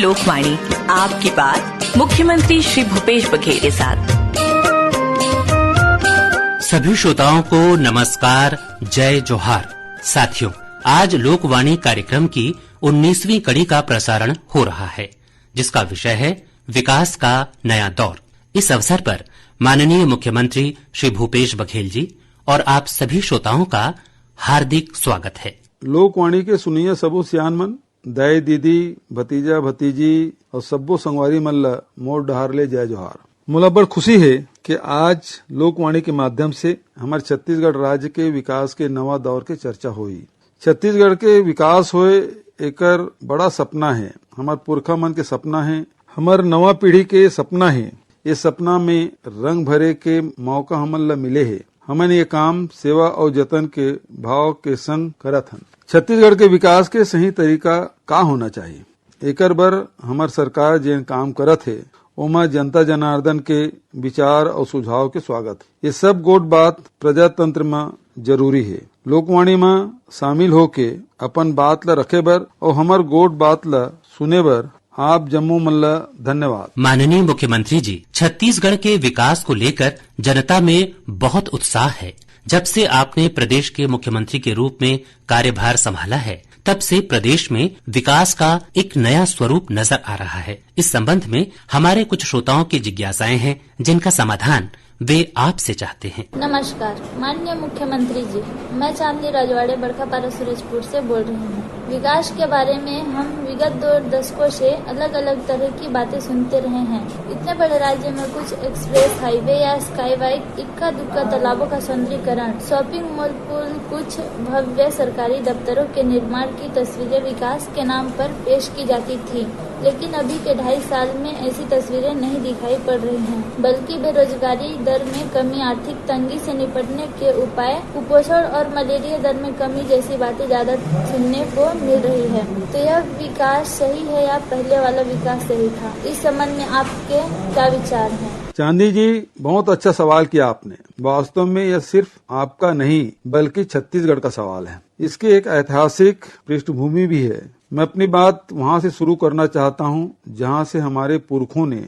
लोकवाणी, आपकी बात मुख्यमंत्री श्री भूपेश बघेल के साथ। सभी श्रोताओं को नमस्कार, जय जोहार। साथियों, आज लोकवाणी कार्यक्रम की 19वीं कड़ी का प्रसारण हो रहा है, जिसका विषय है विकास का नया दौर। इस अवसर पर माननीय मुख्यमंत्री श्री भूपेश बघेल जी और आप सभी श्रोताओं का हार्दिक स्वागत है। लोकवाणी के सुनिए सबो सियान मन, दाई दीदी, भतीजा भतीजी और सब्बो संगवारी मल्ला मोर डहार ले जय जोहार। मोला बड़ खुशी है कि आज लोकवाणी के माध्यम से हमारे छत्तीसगढ़ राज्य के विकास के नवा दौर के चर्चा हुई। छत्तीसगढ़ के विकास होए एकर बड़ा सपना है, हमार पुरखा मन के सपना है, हमार नवा पीढ़ी के सपना है। ये सपना में रंग भरे के मौका हमन ला मिले है। हमन ये काम सेवा और जतन के भाव के संग करत हन। छत्तीसगढ़ के विकास के सही तरीका का होना चाहिए, एकर बर हमार सरकार जेन काम करत है ओमा जनता जनार्दन के विचार और सुझाव के स्वागत है। ये सब गोट बात प्रजातंत्र में जरूरी है। लोकवाणी में शामिल होके अपन बात ला रखे बर और हमार गोट बात ला सुने बर आप जम्मू मल्ला धन्यवाद। माननीय मुख्यमंत्री जी, छत्तीसगढ़ के विकास को लेकर जनता में बहुत उत्साह है। जब से आपने प्रदेश के मुख्यमंत्री के रूप में कार्यभार संभाला है, तब से प्रदेश में विकास का एक नया स्वरूप नजर आ रहा है। इस संबंध में हमारे कुछ श्रोताओं की जिज्ञासाएं हैं, जिनका समाधान वे आपसे चाहते हैं। नमस्कार माननीय मुख्यमंत्री जी, मैं चांदनी राजवाड़े बड़कापारा सूरजपुर से बोल रही हूँ। विकास के बारे में हम विगत 2 दशकों से अलग अलग तरह की बातें सुनते रहे हैं। इतने बड़े राज्य में कुछ एक्सप्रेस हाईवे या स्काईवे, इक्का दुक्का तालाबों का सौंदर्यीकरण, शॉपिंग मॉल, पुल, कुछ भव्य सरकारी दफ्तरों के निर्माण की तस्वीरें विकास के नाम पर पेश की जाती थी। लेकिन अभी के 2.5 साल में ऐसी तस्वीरें नहीं दिखाई पड़ रही हैं, बल्कि बेरोजगारी दर में कमी, आर्थिक तंगी से निपटने के उपाय, कुपोषण और मलेरिया दर में कमी जैसी बातें ज्यादा सुनने को मिल रही है। तो यह विकास सही है या पहले वाला विकास सही था? इस संबंध में आपके क्या विचार हैं? चांदी जी, बहुत अच्छा सवाल किया आपने। वास्तव में यह सिर्फ आपका नहीं बल्कि छत्तीसगढ़ का सवाल है। इसकी एक ऐतिहासिक पृष्ठभूमि भी है। मैं अपनी बात वहाँ से शुरू करना चाहता हूँ जहाँ से हमारे पुरखों ने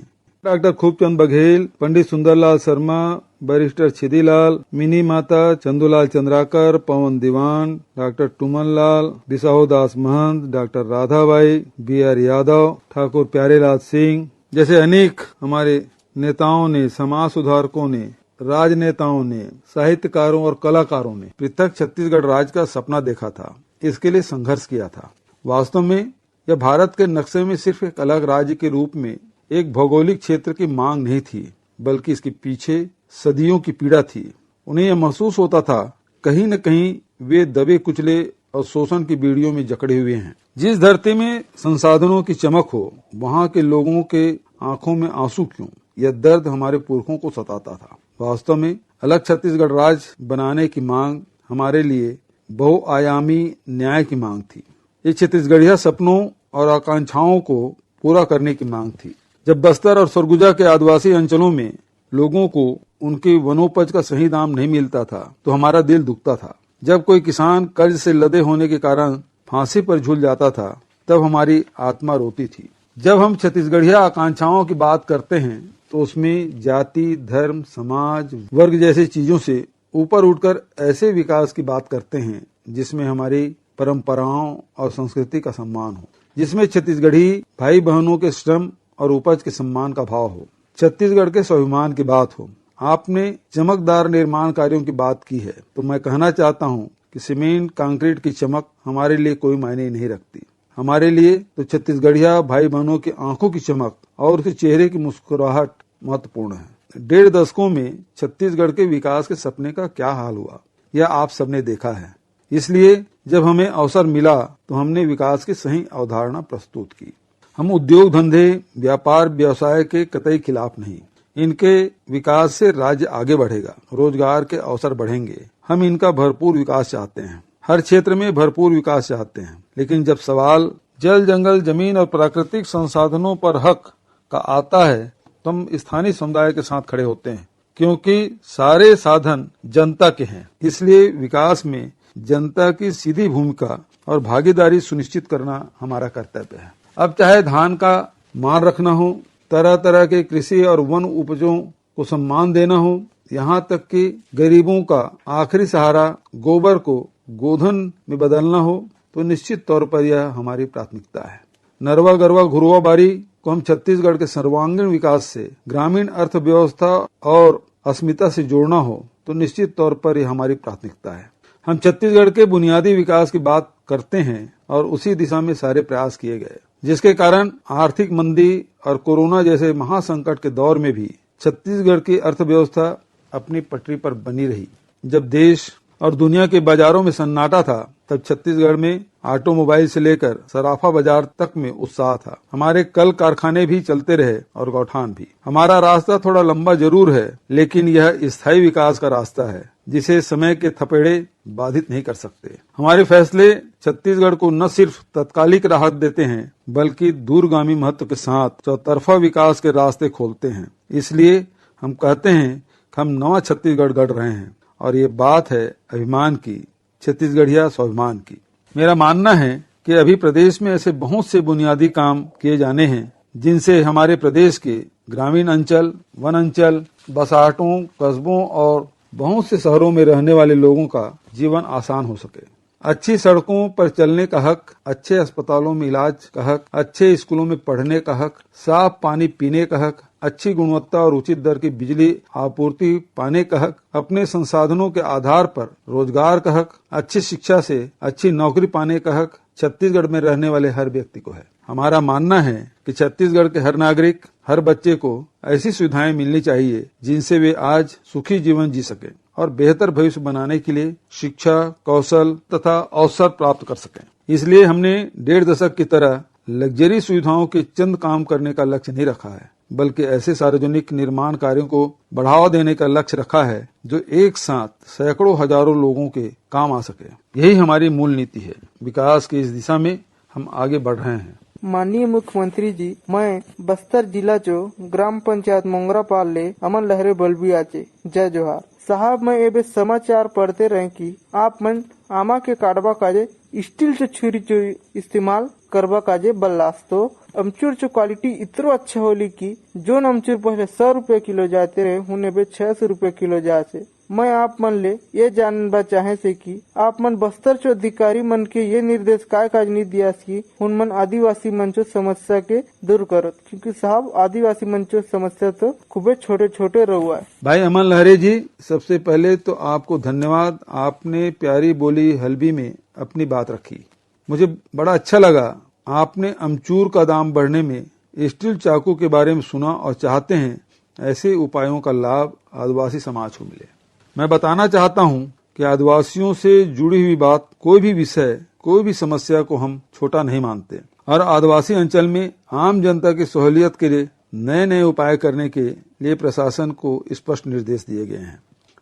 doctor Khubchand Baghel, Pandit Sundarlal Sharma, barrister छिदीलाल, mini माता चंदूलाल चंद्राकर, पवन दीवान, डॉक्टर टुमनलाल, बिसाहुदास महंत, डॉक्टर राधाबाई, BR यादव, ठाकुर प्यारेलाल सिंह जैसे अनेक हमारे नेताओं ने, समाज सुधारकों ने, राजनेताओं ने, साहित्यकारों और कलाकारों ने पृथक छत्तीसगढ़ राज्य का सपना देखा था, इसके लिए संघर्ष किया था। वास्तव में यह भारत के नक्शे में सिर्फ एक अलग राज्य के रूप में एक भौगोलिक क्षेत्र की मांग नहीं थी, बल्कि इसके पीछे सदियों की पीड़ा थी। उन्हें यह महसूस होता था कहीं न कहीं वे दबे कुचले और शोषण की बीड़ियों में जकड़े हुए हैं। जिस धरती में संसाधनों की चमक हो, वहाँ के लोगों के आंखों में आंसू क्यों? यह दर्द हमारे पुरखों को सताता था। वास्तव में अलग छत्तीसगढ़ राज्य बनाने की मांग हमारे लिए बहुआयामी न्याय की मांग थी। ये छत्तीसगढ़िया सपनों और आकांक्षाओं को पूरा करने की मांग थी। जब बस्तर और सरगुजा के आदिवासी अंचलों में लोगों को उनके वनोपज का सही दाम नहीं मिलता था तो हमारा दिल दुखता था। जब कोई किसान कर्ज से लदे होने के कारण फांसी पर झूल जाता था, तब हमारी आत्मा रोती थी। जब हम छत्तीसगढ़िया आकांक्षाओं की बात करते हैं तो उसमें जाति, धर्म, समाज, वर्ग जैसी चीजों से ऊपर उठकर ऐसे विकास की बात करते हैं जिसमें हमारी परंपराओं और संस्कृति का सम्मान हो, जिसमें छत्तीसगढ़ी भाई बहनों के श्रम और उपज के सम्मान का भाव हो, छत्तीसगढ़ के स्वाभिमान की बात हो। आपने चमकदार निर्माण कार्यों की बात की है, तो मैं कहना चाहता हूँ कि सीमेंट कंक्रीट की चमक हमारे लिए कोई मायने नहीं रखती। हमारे लिए तो छत्तीसगढ़िया भाई बहनों की आंखों की चमक और उसके चेहरे की मुस्कुराहट महत्वपूर्ण है। 1.5 दशकों में छत्तीसगढ़ के विकास के सपने का क्या हाल हुआ, यह आप सबने देखा है। इसलिए जब हमें अवसर मिला तो हमने विकास की सही अवधारणा प्रस्तुत की। हम उद्योग धंधे, व्यापार, व्यवसाय के कतई खिलाफ नहीं। इनके विकास से राज्य आगे बढ़ेगा, रोजगार के अवसर बढ़ेंगे। हम इनका भरपूर विकास चाहते हैं, हर क्षेत्र में भरपूर विकास चाहते हैं। लेकिन जब सवाल जल, जंगल, जमीन और प्राकृतिक संसाधनों पर हक का आता है तो हम स्थानीय समुदाय के साथ खड़े होते हैं, क्योंकि सारे साधन जनता के हैं। इसलिए विकास में जनता की सीधी भूमिका और भागीदारी सुनिश्चित करना हमारा कर्तव्य है। अब चाहे धान का मान रखना हो, तरह तरह के कृषि और वन उपजों को सम्मान देना हो, यहाँ तक कि गरीबों का आखिरी सहारा गोबर को गोधन में बदलना हो, तो निश्चित तौर पर यह हमारी प्राथमिकता है। नरवा गरवा घुरवा बारी को हम छत्तीसगढ़ के सर्वांगीण विकास से ग्रामीण अर्थव्यवस्था और अस्मिता से जोड़ना हो, तो निश्चित तौर पर यह हमारी प्राथमिकता है। हम छत्तीसगढ़ के बुनियादी विकास की बात करते हैं और उसी दिशा में सारे प्रयास किए गए, जिसके कारण आर्थिक मंदी और कोरोना जैसे महासंकट के दौर में भी छत्तीसगढ़ की अर्थव्यवस्था अपनी पटरी पर बनी रही। जब देश और दुनिया के बाजारों में सन्नाटा था, तब छत्तीसगढ़ में ऑटोमोबाइल से लेकर सराफा बाजार तक में उत्साह था। हमारे कल कारखाने भी चलते रहे और गौठान भी। हमारा रास्ता थोड़ा लंबा जरूर है, लेकिन यह स्थायी विकास का रास्ता है, जिसे समय के थपेड़े बाधित नहीं कर सकते। हमारे फैसले छत्तीसगढ़ को न सिर्फ तत्कालिक राहत देते हैं, बल्कि दूरगामी महत्व के साथ चौतरफा विकास के रास्ते खोलते हैं। इसलिए हम कहते हैं कि हम नवा छत्तीसगढ़ गढ़ रहे हैं, और ये बात है अभिमान की, छत्तीसगढ़िया स्वाभिमान की। मेरा मानना है कि अभी प्रदेश में ऐसे बहुत से बुनियादी काम किए जाने हैं, जिनसे हमारे प्रदेश के ग्रामीण अंचल, वन अंचल, बसाहटों, कस्बों और बहुत से शहरों में रहने वाले लोगों का जीवन आसान हो सके। अच्छी सड़कों पर चलने का हक, अच्छे अस्पतालों में इलाज का हक, अच्छे स्कूलों में पढ़ने का हक, साफ पानी पीने का हक, अच्छी गुणवत्ता और उचित दर की बिजली आपूर्ति पाने का हक, अपने संसाधनों के आधार पर रोजगार का हक, अच्छी शिक्षा से अच्छी नौकरी पाने का हक छत्तीसगढ़ में रहने वाले हर व्यक्ति को है। हमारा मानना है कि छत्तीसगढ़ के हर नागरिक, हर बच्चे को ऐसी सुविधाएं मिलनी चाहिए जिनसे वे आज सुखी जीवन जी सके और बेहतर भविष्य बनाने के लिए शिक्षा, कौशल तथा अवसर प्राप्त कर सकें। इसलिए हमने 1.5 दशक की तरह लग्जरी सुविधाओं के चंद काम करने का लक्ष्य नहीं रखा है, बल्कि ऐसे सार्वजनिक निर्माण कार्यों को बढ़ावा देने का लक्ष्य रखा है जो एक साथ सैकड़ों हजारों लोगों के काम आ सके। यही हमारी मूल नीति है। विकास की इस दिशा में हम आगे बढ़ रहे हैं। माननीय मुख्यमंत्री जी, मैं बस्तर जिला जो ग्राम पंचायत मोंगरापाल ले अमन लहरे बलबी आचे। जय जोहार साहब, मैं एबे समाचार पढ़ते रहे कि आप मन आमा के काटवा काजे स्टील से छुरी जो इस्तेमाल करवा काजे बल्लास, तो अमचूर जो क्वालिटी इतरो अच्छा होली कि जो अमचूर पहले 100 रुपए किलो जाते रहे हुने बे 600 रुपए किलो जाते। मैं आप मन ले ये जानबा चाहे से कि आप मन बस्तर चो अधिकारी मन के ये निर्देश काय काज नहीं दिया कि उन मन आदिवासी मंचो समस्या के दूर करत, क्योंकि साहब आदिवासी मंचो समस्या तो खूबे छोटे छोटे रहुआ है। भाई अमन लहरे जी, सबसे पहले तो आपको धन्यवाद। आपने प्यारी बोली हल्बी में अपनी बात रखी, मुझे बड़ा अच्छा लगा। आपने अमचूर का दाम बढ़ने में स्टील चाकू के बारे में सुना और चाहते हैं ऐसे उपायों का लाभ आदिवासी समाज को मिले। मैं बताना चाहता हूं कि आदिवासियों से जुड़ी हुई बात, कोई भी विषय, कोई भी समस्या को हम छोटा नहीं मानते, और आदिवासी अंचल में आम जनता की सहूलियत के लिए नए नए उपाय करने के लिए प्रशासन को स्पष्ट निर्देश दिए गए हैं।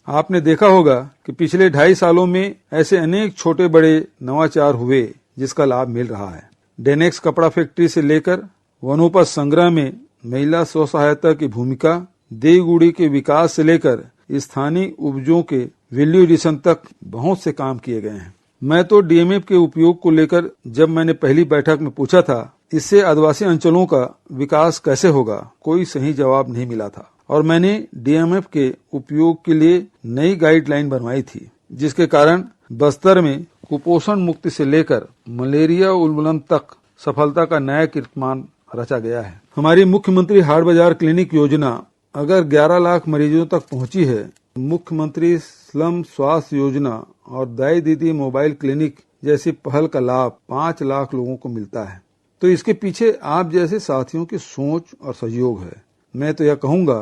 आपने देखा होगा कि पिछले 2.5 सालों में ऐसे अनेक छोटे बड़े नवाचार हुए जिसका लाभ मिल रहा है। डेनेक्स कपड़ा फैक्ट्री से लेकर वनोपज संग्रह में महिला स्व सहायता की भूमिका, देवगुड़ी के विकास से लेकर स्थानीय उपजों के वैल्यू एडिशन तक बहुत से काम किए गए हैं। मैं तो डीएमएफ के उपयोग को लेकर जब मैंने पहली बैठक में पूछा था इससे आदिवासी अंचलों का विकास कैसे होगा, कोई सही जवाब नहीं मिला था, और मैंने डीएमएफ के उपयोग के लिए नई गाइडलाइन बनवाई थी, जिसके कारण बस्तर में कुपोषण मुक्ति से लेकर मलेरिया उन्मूलन तक सफलता का नया कीर्तिमान रचा गया है। हमारी मुख्यमंत्री हाट बाजार क्लिनिक योजना अगर 11 लाख मरीजों तक पहुंची है, मुख्यमंत्री स्लम स्वास्थ्य योजना और दाई दीदी मोबाइल क्लिनिक जैसी पहल का लाभ 5 लाख लोगों को मिलता है, तो इसके पीछे आप जैसे साथियों की सोच और सहयोग है। मैं तो यह कहूंगा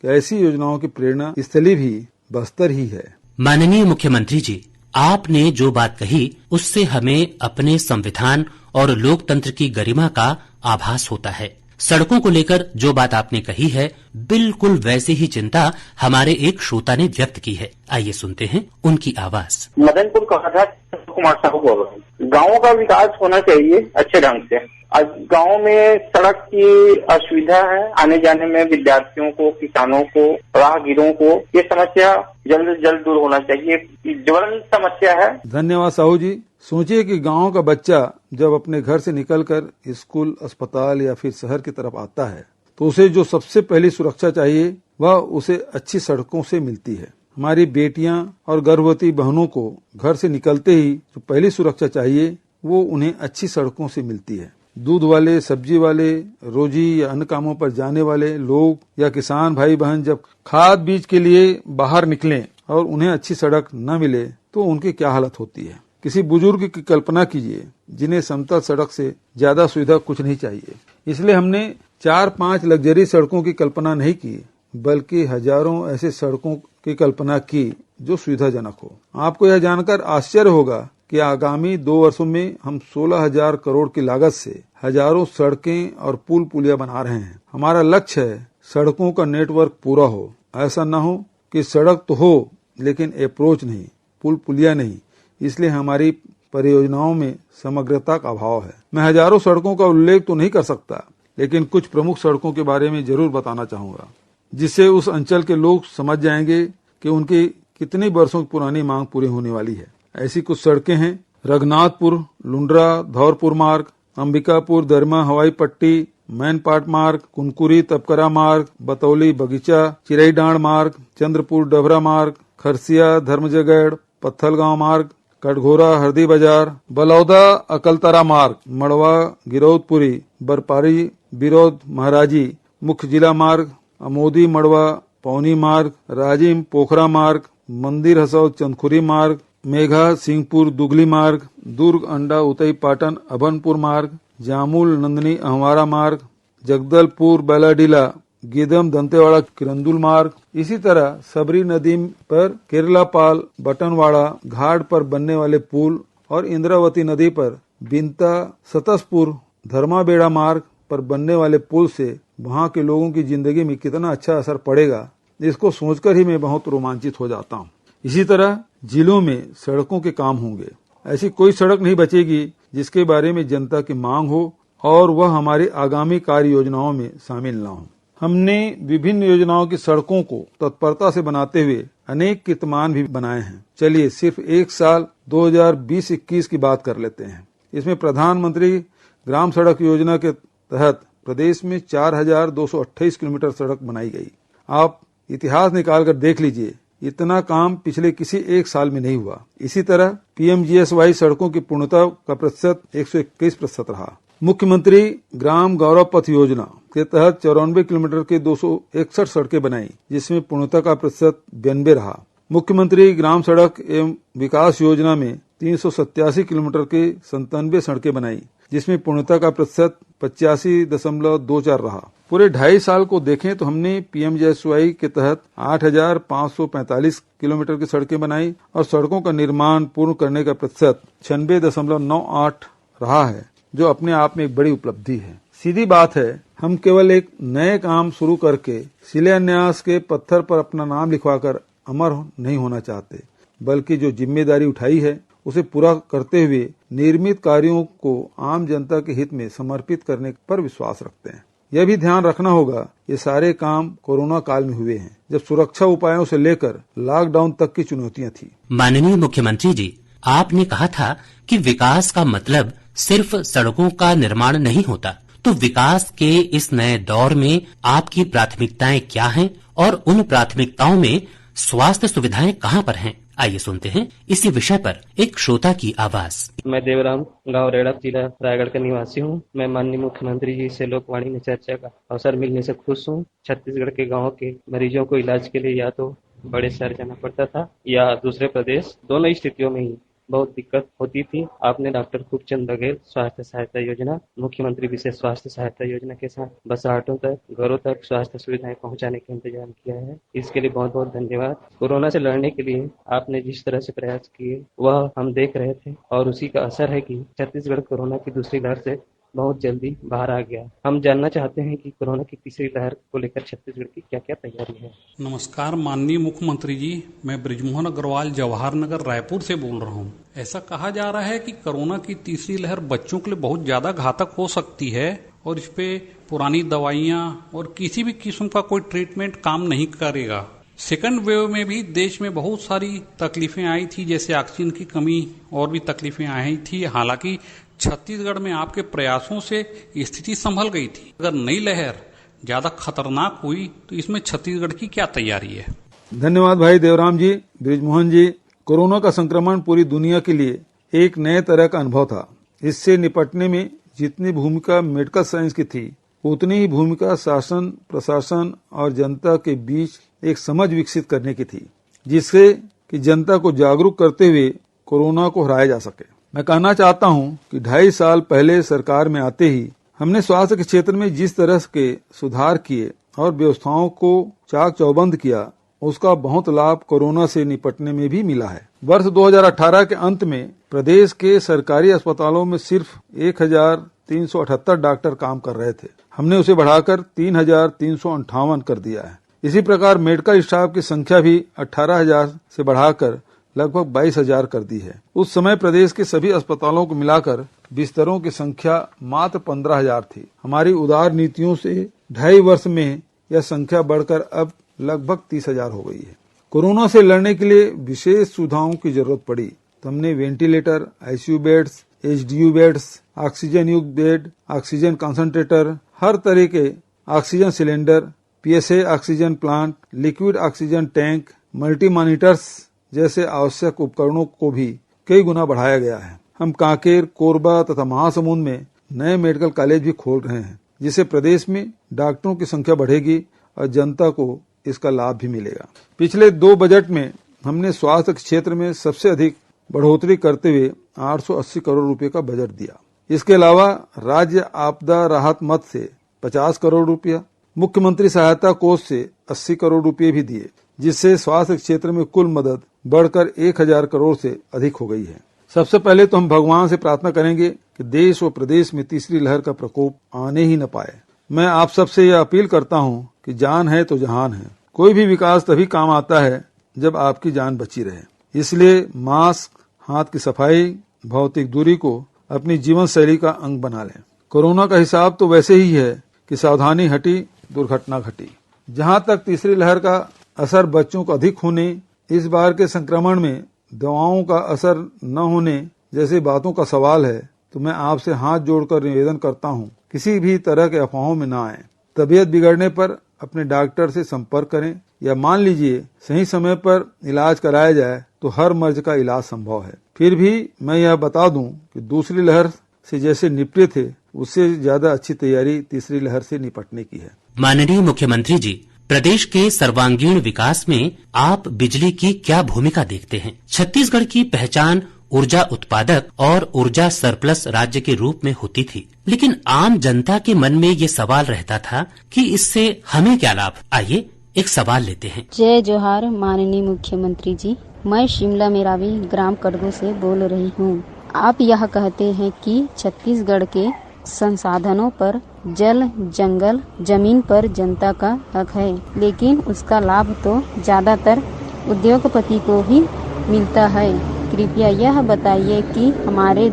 कि ऐसी योजनाओं की प्रेरणा स्थली भी बस्तर ही है। माननीय मुख्यमंत्री जी, आपने जो बात कही उससे हमें अपने संविधान और लोकतंत्र की गरिमा का आभास होता है। सड़कों को लेकर जो बात आपने कही है, बिल्कुल वैसे ही चिंता हमारे एक श्रोता ने व्यक्त की है। आइए सुनते हैं उनकी आवाज। मदनपुर कहा कुमार साहू बोल रहे हैं। गाँव का विकास होना चाहिए अच्छे ढंग से। आज गांव में सड़क की असुविधा है, आने जाने में विद्यार्थियों को, किसानों को, राहगीरों को ये समस्या जल्द से जल्द दूर होना चाहिए। ज्वलंत समस्या है। धन्यवाद साहू जी। सोचिए कि गांव का बच्चा जब अपने घर से निकलकर स्कूल, अस्पताल या फिर शहर की तरफ आता है तो उसे जो सबसे पहली सुरक्षा चाहिए वह उसे अच्छी सड़कों से मिलती है। हमारी बेटियां और गर्भवती बहनों को घर से निकलते ही जो पहली सुरक्षा चाहिए वो उन्हें अच्छी सड़कों से मिलती है। दूध वाले, सब्जी वाले, रोजी या अन्य कामों पर जाने वाले लोग या किसान भाई बहन जब खाद बीज के लिए बाहर निकलें और उन्हें अच्छी सड़क न मिले तो उनकी क्या हालत होती है। किसी बुजुर्ग की कल्पना कीजिए जिन्हें समतल सड़क से ज्यादा सुविधा कुछ नहीं चाहिए। इसलिए हमने 4-5 लग्जरी सड़कों की कल्पना नहीं की, बल्कि हजारों ऐसे सड़कों की कल्पना की जो सुविधाजनक हो। आपको यह जानकर आश्चर्य होगा कि आगामी 2 वर्षों में हम 16,000 करोड़ की लागत से हजारों सड़कें और पुल पुलिया बना रहे हैं। हमारा लक्ष्य है सड़कों का नेटवर्क पूरा हो। ऐसा न हो कि सड़क तो हो लेकिन अप्रोच नहीं, पुल पुलिया नहीं। इसलिए हमारी परियोजनाओं में समग्रता का अभाव है। मैं हजारों सड़कों का उल्लेख तो नहीं कर सकता, लेकिन कुछ प्रमुख सड़कों के बारे में जरूर बताना चाहूंगा, जिससे उस अंचल के लोग समझ जाएंगे कि उनकी कितनी वर्षों की पुरानी मांग पूरी होने वाली है। ऐसी कुछ सड़कें हैं: रघुनाथपुर लुंड्रा धौरपुर मार्ग, अंबिकापुर दरमा हवाई पट्टी, मैनपाट मार्ग, कुनकुरी तपकरा मार्ग, बतौली बगीचा चिरईडांड मार्ग, चंद्रपुर डबरा मार्ग, खरसिया धर्मजयगढ़ पत्थलगांव मार्ग, कटघोरा हरदी बाजार, बलौदा अकलतरा मार्ग, मड़वा गिरौदपुरी, बरपारी बिरौद महाराजी मुख्य जिला मार्ग, अमोदी मड़वा पौनी मार्ग, राजिम पोखरा मार्ग, मंदिर हसौद चंदखुरी मार्ग, मेघा सिंहपुर दुगली मार्ग, दुर्ग अंडा उतई पाटन अभनपुर मार्ग, जामुल नंदनी अहवारा मार्ग, जगदलपुर बैलाडीला गीदम दंतेवाड़ा किरंदुल मार्ग। इसी तरह सबरी नदी पर केरलापाल बटनवाड़ा घाट पर बनने वाले पुल और इंद्रावती नदी पर बिंता सतसपुर धर्माबेड़ा मार्ग पर बनने वाले पुल से वहां के लोगों की जिंदगी में कितना अच्छा असर पड़ेगा, इसको सोचकर ही मैं बहुत रोमांचित हो जाता हूँ। इसी तरह जिलों में सड़कों के काम होंगे। ऐसी कोई सड़क नहीं बचेगी जिसके बारे में जनता की मांग हो और वह हमारी आगामी कार्य योजनाओं में शामिल न हो। हमने विभिन्न योजनाओं की सड़कों को तत्परता से बनाते हुए अनेक कीर्तिमान भी बनाए हैं। चलिए सिर्फ एक साल 2020-21 की बात कर लेते हैं। इसमें प्रधानमंत्री ग्राम सड़क योजना के तहत प्रदेश में 4,228 किलोमीटर सड़क बनाई गई। आप इतिहास निकाल कर देख लीजिए, इतना काम पिछले किसी एक साल में नहीं हुआ। इसी तरह PMGSY सड़कों की पूर्णता का प्रतिशत 121% रहा। मुख्यमंत्री ग्राम गौरव पथ योजना के तहत 94 किलोमीटर के 261 सड़कें बनाई, जिसमें पूर्णता का प्रतिशत 92 रहा। मुख्यमंत्री ग्राम सड़क एवं विकास योजना में 387 किलोमीटर के 97 सड़कें बनाई, जिसमें पूर्णता का प्रतिशत 85.24 रहा। पूरे 2.5 साल को देखें तो हमने PMGSY के तहत 8,545 किलोमीटर की सड़कें बनाई और सड़कों का निर्माण पूर्ण करने का प्रतिशत 96.98 रहा है, जो अपने आप में एक बड़ी उपलब्धि है। सीधी बात है, हम केवल एक नए काम शुरू करके शिलान्यास के पत्थर पर अपना नाम लिखवाकर अमर नहीं होना चाहते, बल्कि जो जिम्मेदारी उठाई है उसे पूरा करते हुए निर्मित कार्यों को आम जनता के हित में समर्पित करने पर विश्वास रखते हैं। यह भी ध्यान रखना होगा, ये सारे काम कोरोना काल में हुए हैं, जब सुरक्षा उपायों से लेकर लॉकडाउन तक की चुनौतियां थी। माननीय मुख्यमंत्री जी, आपने कहा था कि विकास का मतलब सिर्फ सड़कों का निर्माण नहीं होता, तो विकास के इस नए दौर में आपकी प्राथमिकताएं क्या हैं और उन प्राथमिकताओं में स्वास्थ्य सुविधाएं कहां पर हैं? आइए सुनते हैं इसी विषय पर एक श्रोता की आवाज। मैं देवराम, गांव रेड़ा, जिला रायगढ़ का निवासी हूं। मैं माननीय मुख्यमंत्री जी से लोकवाणी में चर्चा का अवसर मिलने से खुश हूं। छत्तीसगढ़ के गांव के मरीजों को इलाज के लिए या तो बड़े शहर जाना पड़ता था या दूसरे प्रदेश, दोनों स्थितियों में ही बहुत दिक्कत होती थी। आपने डॉक्टर खूबचंद बघेल स्वास्थ्य सहायता योजना, मुख्यमंत्री विशेष स्वास्थ्य सहायता योजना के साथ बसाहटों तक, घरों तक स्वास्थ्य सुविधाएं पहुंचाने का इंतजाम किया है। इसके लिए बहुत बहुत धन्यवाद। कोरोना से लड़ने के लिए आपने जिस तरह से प्रयास किए वह हम देख रहे थे और उसी का असर है कि छत्तीसगढ़ कोरोना की दूसरी लहर से बहुत जल्दी बाहर आ गया। हम जानना चाहते हैं कि कोरोना की तीसरी लहर को लेकर छत्तीसगढ़ की क्या क्या तैयारी है। नमस्कार माननीय मुख्यमंत्री जी, मैं ब्रिजमोहन अग्रवाल जवाहर नगर रायपुर से बोल रहा हूँ। ऐसा कहा जा रहा है कि कोरोना की तीसरी लहर बच्चों के लिए बहुत ज्यादा घातक हो सकती है और इस पे पुरानी दवाइयाँ और किसी भी किस्म का कोई ट्रीटमेंट काम नहीं करेगा। सेकंड वेव में भी देश में बहुत सारी तकलीफें आई थी, जैसे ऑक्सीजन की कमी और भी तकलीफें आई थी। हालांकि छत्तीसगढ़ में आपके प्रयासों से स्थिति संभल गई थी। अगर नई लहर ज्यादा खतरनाक हुई तो इसमें छत्तीसगढ़ की क्या तैयारी है? धन्यवाद भाई देवराम जी, बृजमोहन जी। कोरोना का संक्रमण पूरी दुनिया के लिए एक नए तरह का अनुभव था। इससे निपटने में जितनी भूमिका मेडिकल साइंस की थी, उतनी ही भूमिका शासन, प्रशासन और जनता के बीच एक समझ विकसित करने की थी, जिससे कि जनता को जागरूक करते हुए कोरोना को हराया जा सके। मैं कहना चाहता हूं कि 2.5 साल पहले सरकार में आते ही हमने स्वास्थ्य के क्षेत्र में जिस तरह के सुधार किए और व्यवस्थाओं को चाक चौबंद किया, उसका बहुत लाभ कोरोना से निपटने में भी मिला है। वर्ष 2018 के अंत में प्रदेश के सरकारी अस्पतालों में सिर्फ 1378 डॉक्टर काम कर रहे थे। हमने उसे बढ़ाकर 3358 कर दिया है। इसी प्रकार मेडिकल स्टाफ की संख्या भी 18,000 से बढ़ाकर लगभग 22,000 कर दी है। उस समय प्रदेश के सभी अस्पतालों को मिलाकर बिस्तरों की संख्या मात्र 15,000 थी। हमारी उदार नीतियों से 2.5 वर्ष में यह संख्या बढ़कर अब लगभग 30,000 हो गई है। कोरोना से लड़ने के लिए विशेष सुविधाओं की जरूरत पड़ी तो हमने ventilator, ICU beds, HDU beds, oxygen युक्त बेड, ऑक्सीजन कंसंट्रेटर, हर तरह के oxygen cylinder, PSA oxygen plant, liquid oxygen tank, multi monitors जैसे आवश्यक उपकरणों को भी कई गुना बढ़ाया गया है। हम कांकेर, कोरबा तथा महासमुंद में नए मेडिकल कॉलेज भी खोल रहे हैं, जिससे प्रदेश में डॉक्टरों की संख्या बढ़ेगी और जनता को इसका लाभ भी मिलेगा। पिछले 2 बजट में हमने स्वास्थ्य के क्षेत्र में सबसे अधिक बढ़ोतरी करते हुए 880 करोड़ रुपए का बजट दिया। इसके अलावा राज्य आपदा राहत मद से 50 करोड़ रुपया, मुख्यमंत्री सहायता कोष से 80 करोड़ रुपए भी दिए, जिससे स्वास्थ्य क्षेत्र में कुल मदद बढ़कर 1000 करोड़ से अधिक हो गई है। सबसे पहले तो हम भगवान से प्रार्थना करेंगे कि देश और प्रदेश में तीसरी लहर का प्रकोप आने ही न पाए। मैं आप सबसे यह अपील करता हूं कि जान है तो जहान है। कोई भी विकास तभी काम आता है जब आपकी जान बची रहे। इसलिए मास्क, हाथ की सफाई, भौतिक दूरी को अपनी जीवन शैली का अंग बना लें। कोरोना का हिसाब तो वैसे ही है कि सावधानी हटी, दुर्घटना घटी। जहां तक तीसरी लहर का असर बच्चों को अधिक होने, इस बार के संक्रमण में दवाओं का असर न होने जैसी बातों का सवाल है, तो मैं आपसे हाथ जोड़कर निवेदन करता हूं, किसी भी तरह के अफवाहों में न आए। तबीयत बिगड़ने पर अपने डॉक्टर से संपर्क करें, या मान लीजिए सही समय पर इलाज कराया जाए तो हर मर्ज का इलाज संभव है। फिर भी मैं यह बता दूं कि दूसरी लहर से जैसे निपटे थे, उससे ज्यादा अच्छी तैयारी तीसरी लहर से निपटने की है। माननीय मुख्यमंत्री जी, प्रदेश के सर्वांगीण विकास में आप बिजली की क्या भूमिका देखते हैं? छत्तीसगढ़ की पहचान ऊर्जा उत्पादक और ऊर्जा सरप्लस राज्य के रूप में होती थी, लेकिन आम जनता के मन में ये सवाल रहता था कि इससे हमें क्या लाभ। आइए एक सवाल लेते हैं। जय जोहार माननीय मुख्यमंत्री जी, मैं शिमला मेरावी ग्राम कड़गो से बोल रही हूँ। आप यह कहते हैं कि छत्तीसगढ़ के संसाधनों पर जल, जंगल, जमीन पर जनता का हक है, लेकिन उसका लाभ तो ज्यादातर उद्योगपति को ही मिलता है। कृपया यह बताइए कि हमारे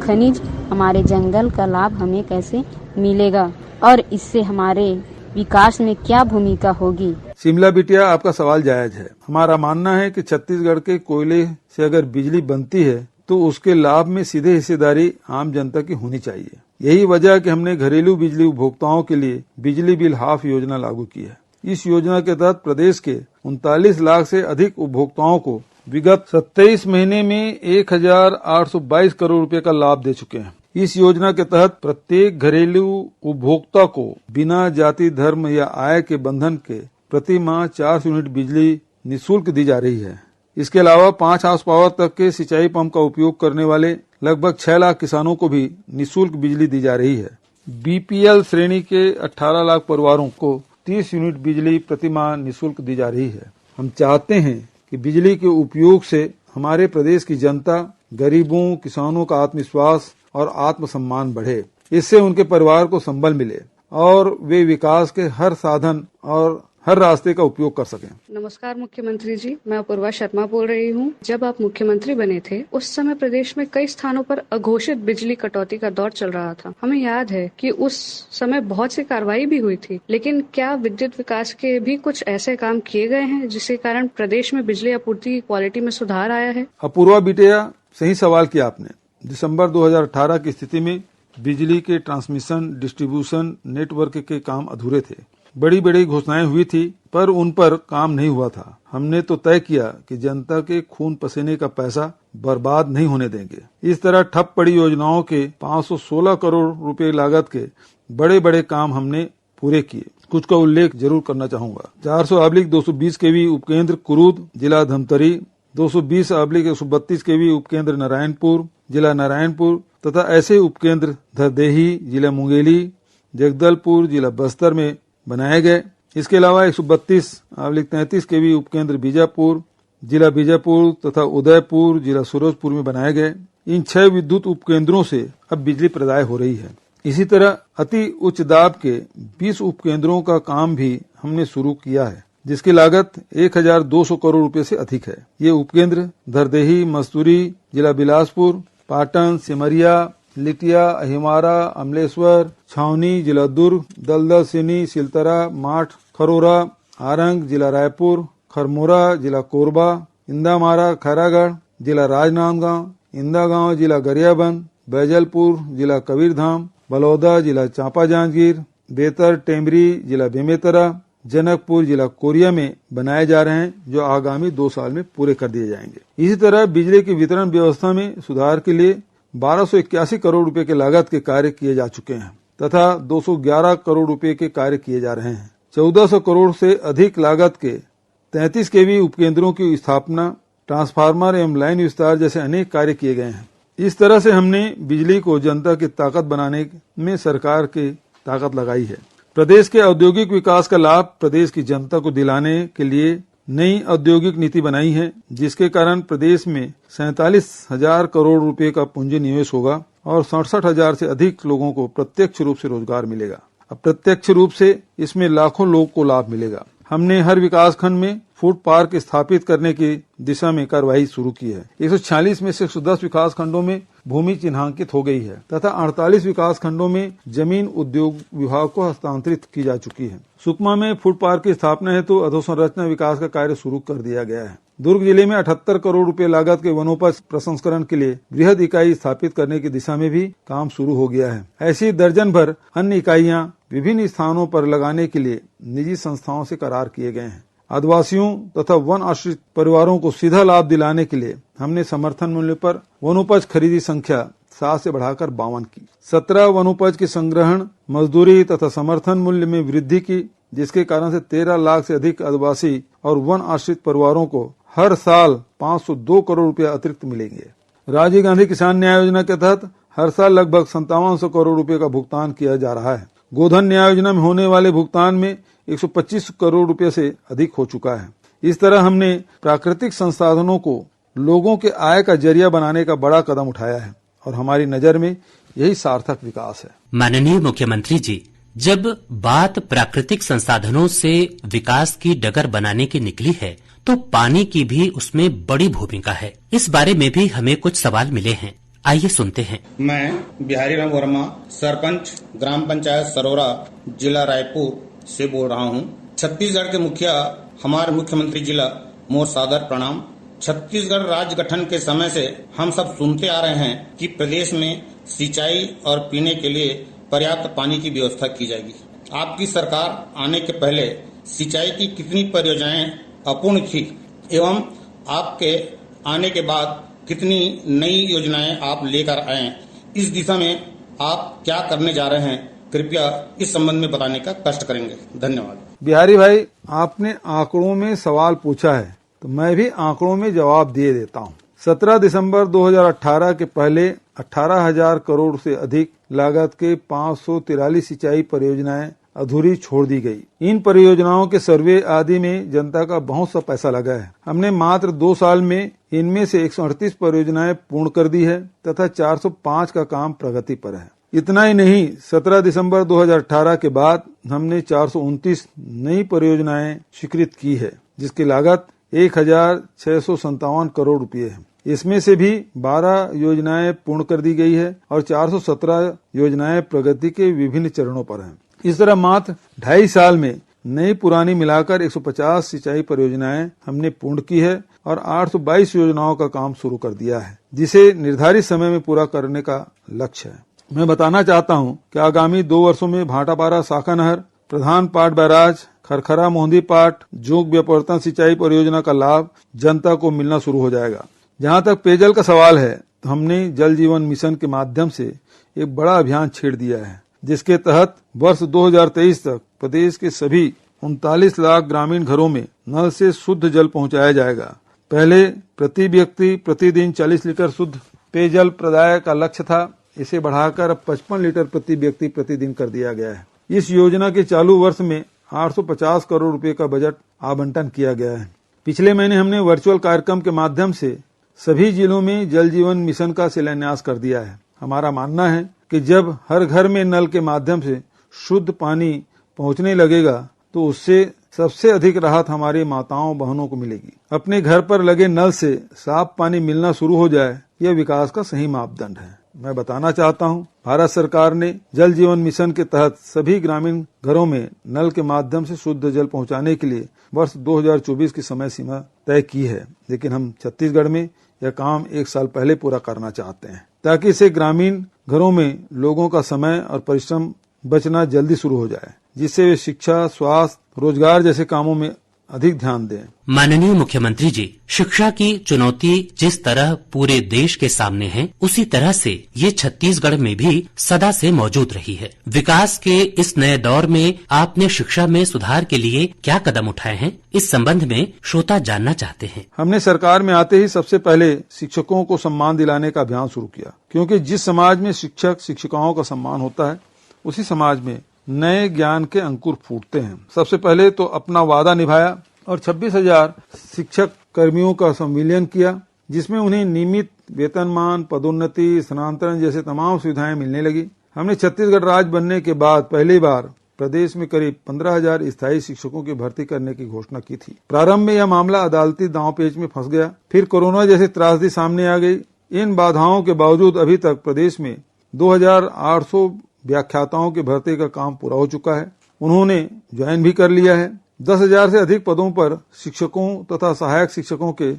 खनिज, हमारे जंगल का लाभ हमें कैसे मिलेगा और इससे हमारे विकास में क्या भूमिका होगी? शिमला बिटिया, आपका सवाल जायज है। हमारा मानना है कि छत्तीसगढ़ के कोयले से अगर बिजली बनती है तो उसके लाभ में सीधे हिस्सेदारी आम जनता की होनी चाहिए। यही वजह है कि हमने घरेलू बिजली उपभोक्ताओं के लिए बिजली बिल हाफ योजना लागू की है। इस योजना के तहत प्रदेश के 39 लाख से अधिक उपभोक्ताओं को विगत 27 महीने में 1822 करोड़ रुपए का लाभ दे चुके हैं। इस योजना के तहत प्रत्येक घरेलू उपभोक्ता को बिना जाति, धर्म या आय के बंधन के प्रति माह 4 यूनिट बिजली निःशुल्क दी जा रही है। इसके अलावा 5 हाउस पावर तक के सिंचाई पंप का उपयोग करने वाले लगभग 6 लाख किसानों को भी निःशुल्क बिजली दी जा रही है। बीपीएल श्रेणी के 18 लाख परिवारों को 30 यूनिट बिजली प्रति माह निःशुल्क दी जा रही है। हम चाहते हैं कि बिजली के उपयोग से हमारे प्रदेश की जनता, गरीबों, किसानों का आत्मविश्वास और आत्मसम्मान बढ़े। इससे उनके परिवार को संबल मिले और वे विकास के हर साधन और हर रास्ते का उपयोग कर सकें। नमस्कार मुख्यमंत्री जी, मैं अपूर्वा शर्मा बोल रही हूँ। जब आप मुख्यमंत्री बने थे उस समय प्रदेश में कई स्थानों पर अघोषित बिजली कटौती का दौर चल रहा था। हमें याद है कि उस समय बहुत सी कार्रवाई भी हुई थी, लेकिन क्या विद्युत विकास के भी कुछ ऐसे काम किए गए हैं जिसके कारण प्रदेश में बिजली आपूर्ति की क्वालिटी में सुधार आया है? अपूर्वा बिटिया, सही सवाल किया आपने। दिसंबर 2018 की स्थिति में बिजली के ट्रांसमिशन डिस्ट्रीब्यूशन नेटवर्क के काम अधूरे थे। बड़ी बड़ी घोषणाएं हुई थी पर उन पर काम नहीं हुआ था। हमने तो तय किया कि जनता के खून पसीने का पैसा बर्बाद नहीं होने देंगे। इस तरह ठप पड़ी योजनाओं के 516 करोड़ रुपए लागत के बड़े बड़े काम हमने पूरे किए। कुछ का उल्लेख जरूर करना चाहूंगा। 400/220 केवी उपकेंद्र कुरूद जिला धमतरी, 220/132 केवी उपकेंद्र नारायणपुर जिला नारायणपुर तथा ऐसे उपकेंद्र धरदेही जिला मुंगेली, जगदलपुर जिला बस्तर में बनाए गए। इसके अलावा 132/33 केवी उपकेंद्र बीजापुर जिला बीजापुर तथा उदयपुर जिला सूरजपुर में बनाए गए। इन 6 विद्युत उपकेंद्रों से अब बिजली प्रदाय हो रही है। इसी तरह अति उच्च दाब के 20 उपकेंद्रों का काम भी हमने शुरू किया है, जिसकी लागत 1200 करोड़ रुपए से अधिक है। ये उपकेंद्र धरदेही, मस्तूरी जिला बिलासपुर, पाटन, सिमरिया, लिटिया, अहिमारा, अमलेश्वर, छावनी जिला दुर्ग, दलदल सिनी, सिलतरा, माठ, खरोरा, आरंग जिला रायपुर, खरमोरा जिला कोरबा, इंदामारा खैरागढ़ जिला राजनांदगांव, इंदागांव जिला गरियाबंद, बैजलपुर जिला कबीरधाम, बलौदा जिला चांपा जांजगीर, बेतर टेमरी जिला बेमेतरा, जनकपुर जिला कोरिया में बनाए जा रहे हैं, जो आगामी 2 साल में पूरे कर दिए जाएंगे। इसी तरह बिजली की वितरण व्यवस्था में सुधार के लिए 1281 करोड़ रुपए के लागत के कार्य किए जा चुके हैं तथा 211 करोड़ रुपए के कार्य किए जा रहे हैं। 1400 करोड़ से अधिक लागत के 33 केवी उपकेंद्रों की स्थापना, ट्रांसफार्मर एवं लाइन विस्तार जैसे अनेक कार्य किए गए हैं। इस तरह से हमने बिजली को जनता की ताकत बनाने में सरकार की ताकत लगाई है। प्रदेश के औद्योगिक विकास का लाभ प्रदेश की जनता को दिलाने के लिए नई औद्योगिक नीति बनाई है, जिसके कारण प्रदेश में 47,000 करोड़ रुपए का पूंजी निवेश होगा और 67,000 से अधिक लोगों को प्रत्यक्ष रूप से रोजगार मिलेगा। अप्रत्यक्ष रूप से इसमें लाखों लोग को लाभ मिलेगा। हमने हर विकास खंड में फूड पार्क स्थापित करने की दिशा में कार्यवाही शुरू की है। 146 में से 110 विकास खंडों में भूमि चिन्हांकित हो गई है तथा 48 विकास खंडों में जमीन उद्योग विभाग को हस्तांतरित की जा चुकी है। सुकमा में फूड पार्क की स्थापना हेतु अधोसंरचना विकास का कार्य शुरू कर दिया गया है। दुर्ग जिले में 78 करोड़ रुपए लागत के वनोपज प्रसंस्करण के लिए बृहद इकाई स्थापित करने की दिशा में भी काम शुरू हो गया है। ऐसी दर्जन भर अन्य इकाइयां विभिन्न स्थानों पर लगाने के लिए निजी संस्थाओं से करार किए गए हैं। आदिवासियों तथा वन आश्रित परिवारों को सीधा लाभ दिलाने के लिए हमने समर्थन मूल्य पर वनोपज खरीदी संख्या 7 से बढ़ाकर 52 की। 17 वनोपज के संग्रहण, मजदूरी तथा समर्थन मूल्य में वृद्धि की, जिसके कारण से 13 लाख से अधिक आदिवासी और वन आश्रित परिवारों को हर साल 502 करोड़ रुपए अतिरिक्त मिलेंगे। राजीव गांधी किसान न्याय योजना के तहत हर साल लगभग 5700 करोड़ रुपए का भुगतान किया जा रहा है। गोधन न्याय योजना में होने वाले भुगतान में 125 करोड़ रुपए से अधिक हो चुका है। इस तरह हमने प्राकृतिक संसाधनों को लोगों के आय का जरिया बनाने का बड़ा कदम उठाया है और हमारी नजर में यही सार्थक विकास है। माननीय मुख्यमंत्री जी, जब बात प्राकृतिक संसाधनों से विकास की डगर बनाने की निकली है तो पानी की भी उसमें बड़ी भूमिका है। इस बारे में भी हमें कुछ सवाल मिले हैं, आइए सुनते हैं। मैं बिहारी राम वर्मा, सरपंच ग्राम पंचायत सरोरा जिला रायपुर से बोल रहा हूँ। छत्तीसगढ़ के मुखिया हमारे मुख्यमंत्री जिला मोर सादर प्रणाम। छत्तीसगढ़ राज्य गठन के समय से हम सब सुनते आ रहे हैं कि प्रदेश में सिंचाई और पीने के लिए पर्याप्त पानी की व्यवस्था की जाएगी। आपकी सरकार आने के पहले सिंचाई की कितनी परियोजनाएं अपूर्ण थी एवं आपके आने के बाद कितनी नई योजनाएं आप लेकर आए, इस दिशा में आप क्या करने जा रहे हैं, कृपया इस संबंध में बताने का कष्ट करेंगे। धन्यवाद। बिहारी भाई, आपने आंकड़ों में सवाल पूछा है तो मैं भी आंकड़ों में जवाब दे देता हूँ। 17 दिसंबर 2018 के पहले 18,000 करोड़ से अधिक लागत के 543 सिंचाई परियोजनाएं अधूरी छोड़ दी गई। इन परियोजनाओं के सर्वे आदि में जनता का बहुत सा पैसा लगा है। हमने मात्र 2 साल में इनमें से 138 परियोजनाएं पूर्ण कर दी है तथा 405 का काम प्रगति पर है। इतना ही नहीं, 17 दिसंबर 2018 के बाद हमने 429 नई परियोजनाएं स्वीकृत की है, जिसकी लागत 1657 करोड़ रुपए है। इसमें से भी 12 योजनाएं पूर्ण कर दी गई है और 417 योजनाएं प्रगति के विभिन्न चरणों पर हैं। इस तरह मात्र 2.5 साल में नई पुरानी मिलाकर 150 सिंचाई परियोजनाएं हमने पूर्ण की है और 822 योजनाओं का काम शुरू कर दिया है, जिसे निर्धारित समय में पूरा करने का लक्ष्य है। मैं बताना चाहता हूं कि आगामी 2 वर्षों में भाटापारा शाखा नहर, प्रधान पाट बैराज, खरखरा मोहंदी पाट, जोग व्यापवर्तन सिंचाई परियोजना का लाभ जनता को मिलना शुरू हो जाएगा। जहां तक पेयजल का सवाल है, तो हमने जल जीवन मिशन के माध्यम से एक बड़ा अभियान छेड़ दिया है, जिसके तहत वर्ष 2023 तक प्रदेश के सभी 39 लाख ग्रामीण घरों में नल से शुद्ध जल पहुंचाया जाएगा। पहले प्रति व्यक्ति प्रतिदिन 40 लीटर शुद्ध पेयजल प्रदाय का लक्ष्य था, इसे बढ़ाकर अब 55 लीटर प्रति व्यक्ति प्रतिदिन कर दिया गया है। इस योजना के चालू वर्ष में 850 करोड़ रुपए का बजट आवंटन किया गया है। पिछले महीने हमने वर्चुअल कार्यक्रम के माध्यम से सभी जिलों में जल जीवन मिशन का शिलान्यास कर दिया है। हमारा मानना है कि जब हर घर में नल के माध्यम से शुद्ध पानी पहुंचने लगेगा तो उससे सबसे अधिक राहत हमारी माताओं बहनों को मिलेगी। अपने घर पर लगे नल से साफ पानी मिलना शुरू हो जाए, यह विकास का सही मापदंड है। मैं बताना चाहता हूं, भारत सरकार ने जल जीवन मिशन के तहत सभी ग्रामीण घरों में नल के माध्यम से शुद्ध जल पहुंचाने के लिए वर्ष 2024 की समय सीमा तय की है, लेकिन हम छत्तीसगढ़ में यह काम 1 साल पहले पूरा करना चाहते हैं, ताकि इसे ग्रामीण घरों में लोगों का समय और परिश्रम बचना जल्दी शुरू हो जाए, जिससे वे शिक्षा, स्वास्थ्य, रोजगार जैसे कामों में अधिक ध्यान दें। माननीय मुख्यमंत्री जी, शिक्षा की चुनौती जिस तरह पूरे देश के सामने है, उसी तरह से ये छत्तीसगढ़ में भी सदा से मौजूद रही है। विकास के इस नए दौर में आपने शिक्षा में सुधार के लिए क्या कदम उठाए हैं, इस संबंध में श्रोता जानना चाहते हैं। हमने सरकार में आते ही सबसे पहले शिक्षकों को सम्मान दिलाने का अभियान शुरू किया, क्योंकि जिस समाज में शिक्षक शिक्षिकाओं का सम्मान होता है, उसी समाज में नए ज्ञान के अंकुर फूटते हैं। सबसे पहले तो अपना वादा निभाया और 26,000 शिक्षक कर्मियों का संविलियन किया, जिसमें उन्हें नियमित वेतनमान, पदोन्नति, स्थानांतरण जैसे तमाम सुविधाएं मिलने लगी। हमने छत्तीसगढ़ राज्य बनने के बाद पहली बार प्रदेश में करीब 15,000 स्थायी शिक्षकों की भर्ती करने की घोषणा की थी। प्रारंभ में यह मामला अदालती दांवपेच में फंस गया, फिर कोरोना जैसी त्रासदी सामने आ गई। इन बाधाओं के बावजूद अभी तक प्रदेश में 2,800 व्याख्याताओं की भर्ती का काम पूरा हो चुका है। उन्होंने ज्वाइन भी कर लिया है। 10,000 से अधिक पदों पर शिक्षकों तथा सहायक शिक्षकों के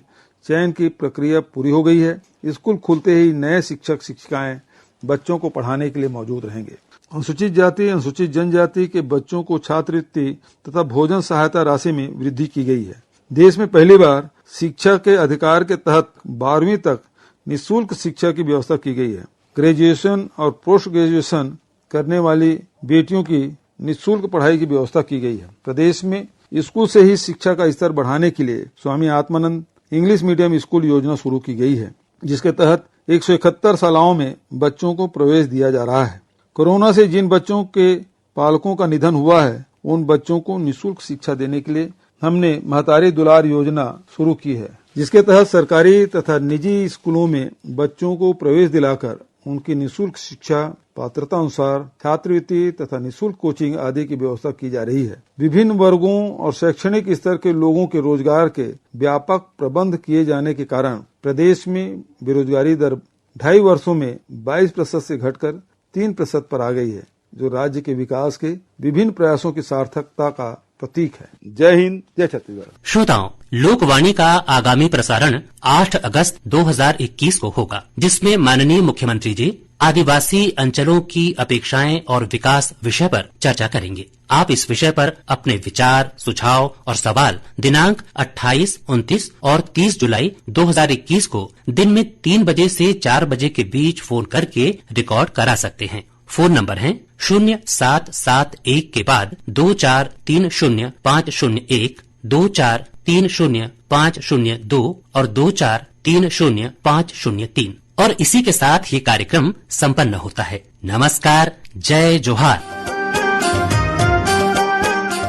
चयन की प्रक्रिया पूरी हो गई है। स्कूल खुलते ही नए शिक्षक शिक्षिकाएं बच्चों को पढ़ाने के लिए मौजूद रहेंगे। अनुसूचित जाति, अनुसूचित जनजाति के बच्चों को छात्रवृत्ति तथा भोजन सहायता राशि में वृद्धि की गई है। देश में पहली बार शिक्षा के अधिकार के तहत 12वीं तक निःशुल्क शिक्षा की व्यवस्था की गई है। ग्रेजुएशन और पोस्ट ग्रेजुएशन करने वाली बेटियों की निःशुल्क पढ़ाई की व्यवस्था की गई है। प्रदेश में स्कूल से ही शिक्षा का स्तर बढ़ाने के लिए Swami Atmanand English medium school योजना शुरू की गई है, जिसके तहत 171 शालाओं में बच्चों को प्रवेश दिया जा रहा है। कोरोना से जिन बच्चों के पालकों का निधन हुआ है, उन बच्चों को निःशुल्क शिक्षा देने के लिए हमने महतारी दुलार योजना शुरू की है, जिसके तहत सरकारी तथा निजी स्कूलों में बच्चों को प्रवेश दिलाकर उनकी निःशुल्क शिक्षा, पात्रता अनुसार छात्रवृत्ति तथा निःशुल्क कोचिंग आदि की व्यवस्था की जा रही है। विभिन्न वर्गों और शैक्षणिक स्तर के लोगों के रोजगार के व्यापक प्रबंध किए जाने के कारण प्रदेश में बेरोजगारी दर 2.5 वर्षों में 22% से घटकर 3% पर आ गई है, जो राज्य के विकास के विभिन्न प्रयासों की सार्थकता का प्रतीक है। जय हिंद, जय छत्तीसगढ़। श्रोताओं, लोकवाणी का आगामी प्रसारण 8 अगस्त 2021 को होगा, जिसमें माननीय मुख्यमंत्री जी आदिवासी अंचलों की अपेक्षाएं और विकास विषय पर चर्चा करेंगे। आप इस विषय पर अपने विचार, सुझाव और सवाल दिनांक 28, 29 और 30 जुलाई 2021 को दिन में 3 बजे से 4 बजे के बीच फोन करके रिकॉर्ड करा सकते हैं। फोन नंबर है 0771 के बाद 2430-501, 2430-502 और 2430-503 और इसी के साथ ये कार्यक्रम संपन्न होता है। नमस्कार, जय जोहार।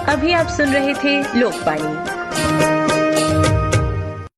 अभी आप सुन रहे थे लोकवाणी।